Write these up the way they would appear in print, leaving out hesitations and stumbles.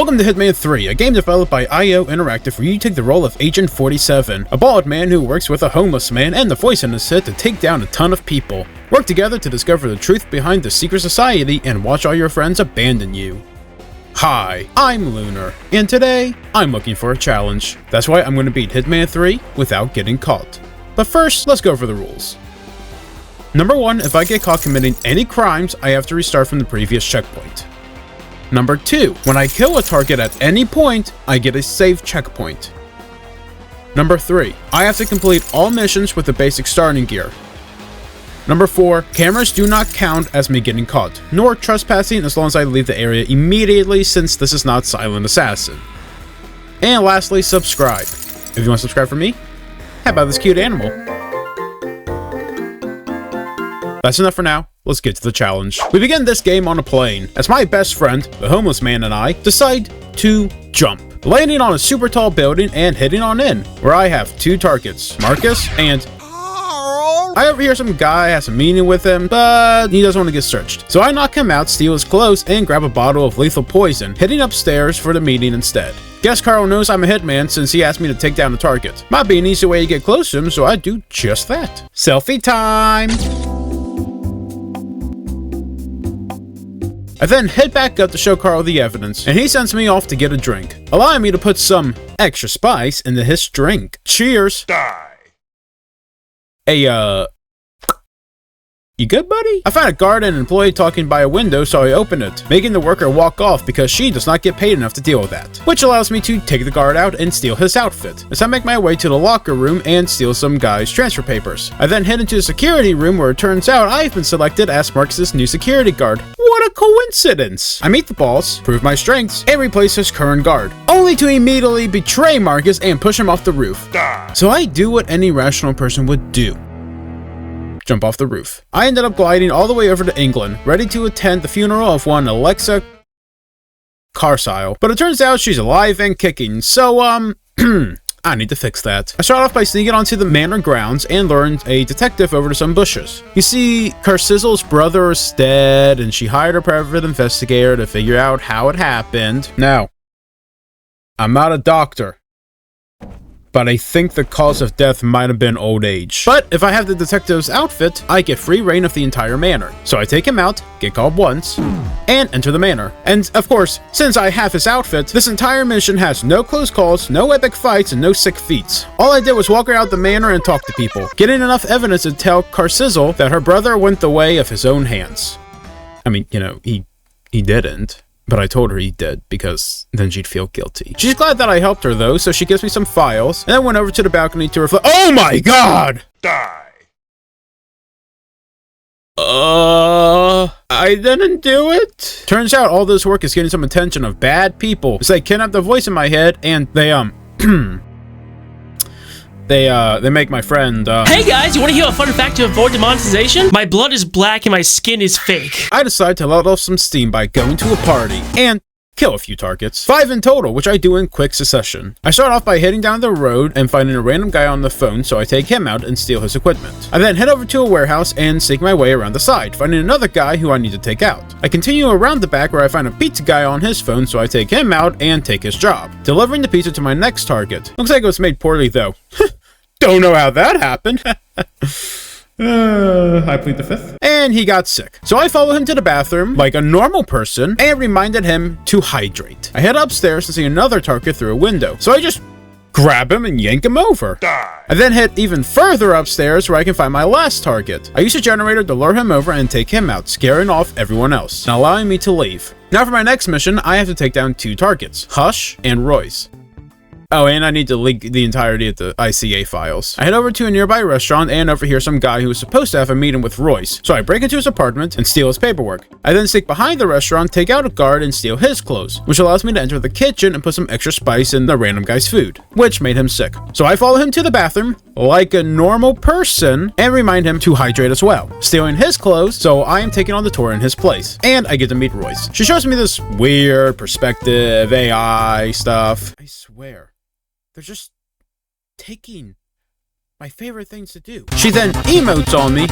Welcome to Hitman 3, a game developed by IO Interactive where you take the role of Agent 47, a bald man who works with a homeless man and the voice in his head to take down a ton of people. Work together to discover the truth behind the secret society and watch all your friends abandon you. Hi, I'm Lunar, and today, I'm looking for a challenge. That's why I'm going to beat Hitman 3 without getting caught. But first, let's go over the rules. Number 1, if I get caught committing any crimes, I have to restart from the previous checkpoint. Number 2, when I kill a target at any point, I get a save checkpoint. Number 3, I have to complete all missions with the basic starting gear. Number 4, cameras do not count as me getting caught, nor trespassing as long as I leave the area immediately since this is not Silent Assassin. And lastly, subscribe. If you want to subscribe for me, how about this cute animal? That's enough for now. Let's get to the challenge. We begin this game on a plane, as my best friend, the homeless man, and I decide to jump, landing on a super tall building and hitting on in, where I have 2 targets, Marcus and... I overhear some guy has a meeting with him, but he doesn't want to get searched. So I knock him out, steal his clothes, and grab a bottle of lethal poison, heading upstairs for the meeting instead. Guess Carl knows I'm a hitman since he asked me to take down the target. Might be an easy way to get close to him, so I do just that. Selfie time! I then head back up to show Carl the evidence, and he sends me off to get a drink, allowing me to put some extra spice into his drink. Cheers! Die! Hey, you good, buddy? I found a guard and an employee talking by a window, so I open it, making the worker walk off because she does not get paid enough to deal with that, which allows me to take the guard out and steal his outfit, as I make my way to the locker room and steal some guy's transfer papers. I then head into the security room where it turns out I've been selected as Marcus' new security guard. What a coincidence! I meet the boss, prove my strengths, and replace his current guard, only to immediately betray Marcus and push him off the roof. So I do what any rational person would do. Jump off the roof. I ended up gliding all the way over to England, ready to attend the funeral of one Alexa Carsile. But it turns out she's alive and kicking, so I need to fix that. I start off by sneaking onto the manor grounds and luring a detective over to some bushes. You see, Carsizzle's brother is dead, and she hired a private investigator to figure out how it happened. Now, I'm not a doctor, but I think the cause of death might have been old age. But if I have the detective's outfit, I get free reign of the entire manor. So I take him out, get called once, and enter the manor. And of course, since I have his outfit, this entire mission has no close calls, no epic fights, and no sick feats. All I did was walk around the manor and talk to people, getting enough evidence to tell Carsizzle that her brother went the way of his own hands. I mean, you know, he didn't. But I told her he did, because then she'd feel guilty. She's glad that I helped her though, so she gives me some files, and then went over to the balcony to reflect. Oh my god! Die! I didn't do it? Turns out all this work is getting some attention of bad people. It's like kidnapped the voice in my head, and they they make my friend, Hey guys, you want to hear a fun fact to avoid demonetization? My blood is black and my skin is fake. I decide to let off some steam by going to a party and kill a few targets. 5 in total, which I do in quick succession. I start off by heading down the road and finding a random guy on the phone, so I take him out and steal his equipment. I then head over to a warehouse and sneak my way around the side, finding another guy who I need to take out. I continue around the back where I find a pizza guy on his phone, so I take him out and take his job, delivering the pizza to my next target. Looks like it was made poorly though. Don't know how that happened. I plead the fifth. And he got sick. So I follow him to the bathroom like a normal person and reminded him to hydrate. I head upstairs to see another target through a window. So I just grab him and yank him over. Die. I then head even further upstairs where I can find my last target. I use a generator to lure him over and take him out, scaring off everyone else and allowing me to leave. Now for my next mission, I have to take down 2 targets, Hush and Royce. Oh, and I need to leak the entirety of the ICA files. I head over to a nearby restaurant and overhear some guy who was supposed to have a meeting with Royce. So I break into his apartment and steal his paperwork. I then sneak behind the restaurant, take out a guard, and steal his clothes, which allows me to enter the kitchen and put some extra spice in the random guy's food, which made him sick. So I follow him to the bathroom like a normal person and remind him to hydrate as well, stealing his clothes, so I am taking on the tour in his place. And I get to meet Royce. She shows me this weird perspective, AI stuff. I swear. They're just taking my favorite things to do. She then emotes on me,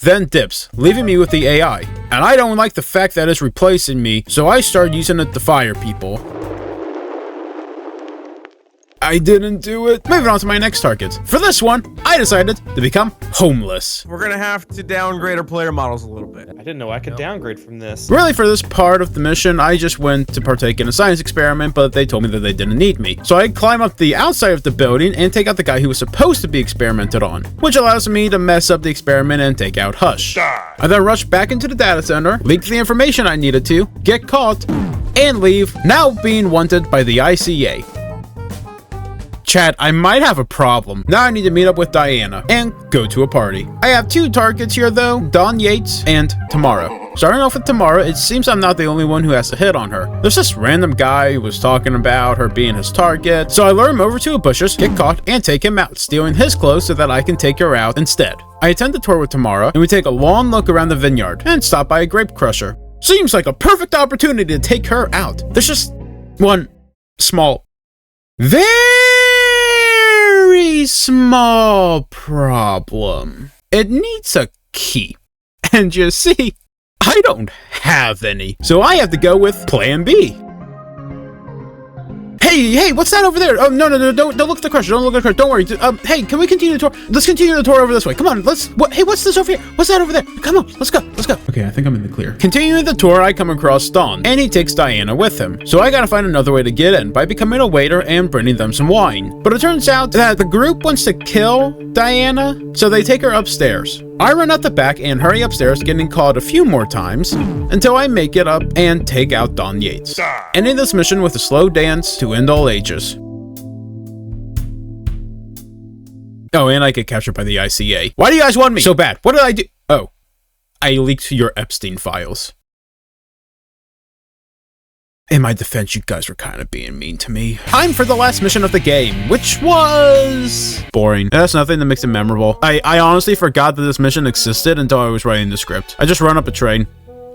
then dips, leaving me with the AI. And I don't like the fact that it's replacing me, so I start using it to fire people. I didn't do it. Moving on to my next target. For this one, I decided to become homeless. We're gonna have to downgrade our player models a little bit. I didn't know I could downgrade from this. Really, for this part of the mission, I just went to partake in a science experiment, but they told me that they didn't need me. So I climb up the outside of the building and take out the guy who was supposed to be experimented on, which allows me to mess up the experiment and take out Hush. I then rush back into the data center, leak the information I needed to, get caught, and leave, now being wanted by the ICA. Chat, I might have a problem. Now I need to meet up with Diana and go to a party. I have 2 targets here though, Dawn Yates and Tamara. Starting off with Tamara, it seems I'm not the only one who has to hit on her. There's this random guy who was talking about her being his target, so I lure him over to a bushes, get caught, and take him out, stealing his clothes so that I can take her out instead. I attend the tour with Tamara, and we take a long look around the vineyard, and stop by a grape crusher. Seems like a perfect opportunity to take her out. There's just one small, very small problem. It needs a key. And you see, I don't have any. So I have to go with plan B. Hey, what's that over there? Oh, no, don't look at the crusher. Don't look at the crusher. Don't worry. Hey, can we continue the tour? Let's continue the tour over this way. Come on, hey, what's this over here? What's that over there? Come on, let's go. Okay, I think I'm in the clear. Continuing the tour, I come across Dawn, and he takes Diana with him. So I gotta find another way to get in by becoming a waiter and bringing them some wine. But it turns out that the group wants to kill Diana, so they take her upstairs. I run out the back and hurry upstairs, getting called a few more times until I make it up and take out Dawn Yates. Ending this mission with a slow dance to end all ages. Oh, and I get captured by the ICA. Why do you guys want me so bad? What did I do? Oh, I leaked your Epstein files. In my defense, you guys were kind of being mean to me. Time for the last mission of the game, which was boring. That's nothing that makes it memorable. I honestly forgot that this mission existed until I was writing the script. I just run up a train.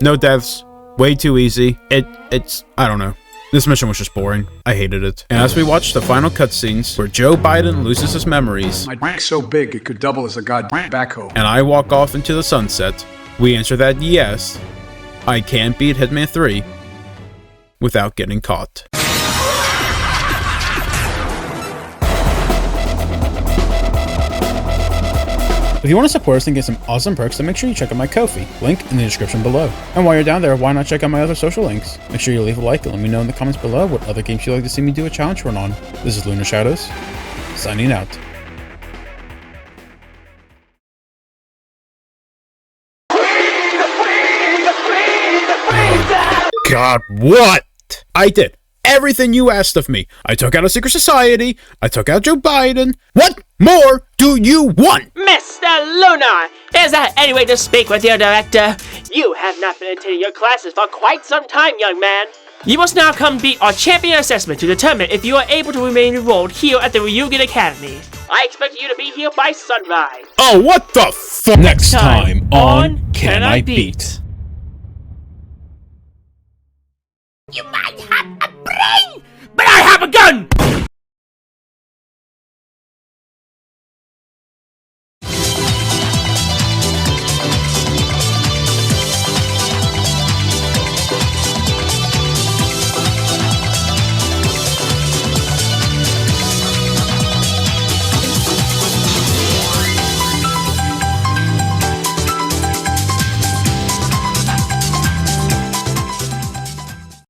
No deaths. Way too easy. It's I don't know. This mission was just boring. I hated it. And as we watch the final cutscenes where Joe Biden loses his memories, my dick's so big it could double as a goddamn backhoe, and I walk off into the sunset, we answer that yes, I can beat Hitman 3 without getting caught. If you want to support us and get some awesome perks, then make sure you check out my Ko-fi, link in the description below. And while you're down there, why not check out my other social links? Make sure you leave a like and let me know in the comments below what other games you'd like to see me do a challenge run on. This is Lunar Shadows, signing out. God, what? I did everything you asked of me. I took out a secret society. I took out Joe Biden. What more do you want? Mr. Lunar, is there any way to speak with your director? You have not been attending your classes for quite some time, young man. You must now complete our champion assessment to determine if you are able to remain enrolled here at the Ryugen Academy. I expect you to be here by sunrise. Oh, what the fuck? Next time on Can I Beat? You might